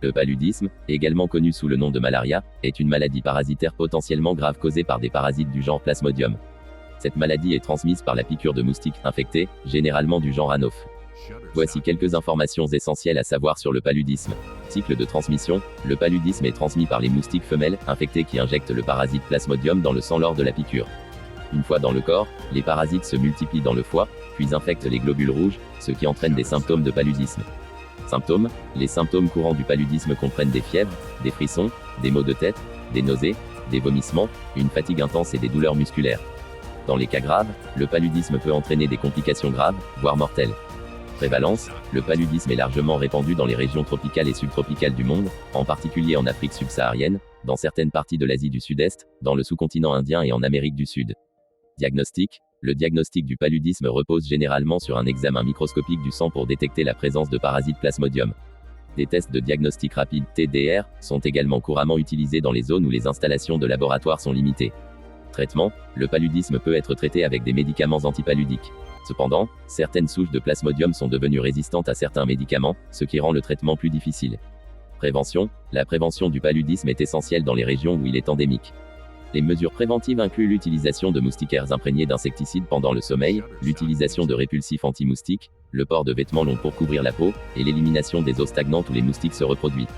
Le paludisme, également connu sous le nom de malaria, est une maladie parasitaire potentiellement grave causée par des parasites du genre Plasmodium. Cette maladie est transmise par la piqûre de moustiques infectés, généralement du genre Anophe. Voici quelques informations essentielles à savoir sur le paludisme. Cycle de transmission. Le paludisme est transmis par les moustiques femelles infectées qui injectent le parasite Plasmodium dans le sang lors de la piqûre. Une fois dans le corps, les parasites se multiplient dans le foie, puis infectent les globules rouges, ce qui entraîne des symptômes de paludisme. Symptômes. Les symptômes courants du paludisme comprennent des fièvres, des frissons, des maux de tête, des nausées, des vomissements, une fatigue intense et des douleurs musculaires. Dans les cas graves, le paludisme peut entraîner des complications graves, voire mortelles. Prévalence. Le paludisme est largement répandu dans les régions tropicales et subtropicales du monde, en particulier en Afrique subsaharienne, dans certaines parties de l'Asie du Sud-Est, dans le sous-continent indien et en Amérique du Sud. Diagnostic. Le diagnostic du paludisme repose généralement sur un examen microscopique du sang pour détecter la présence de parasites Plasmodium. Des tests de diagnostic rapide, TDR, sont également couramment utilisés dans les zones où les installations de laboratoire sont limitées. Traitement. Le paludisme peut être traité avec des médicaments antipaludiques. Cependant, certaines souches de Plasmodium sont devenues résistantes à certains médicaments, ce qui rend le traitement plus difficile. Prévention. La prévention du paludisme est essentielle dans les régions où il est endémique. Les mesures préventives incluent l'utilisation de moustiquaires imprégnés d'insecticides pendant le sommeil, l'utilisation de répulsifs anti-moustiques, le port de vêtements longs pour couvrir la peau, et l'élimination des eaux stagnantes où les moustiques se reproduisent.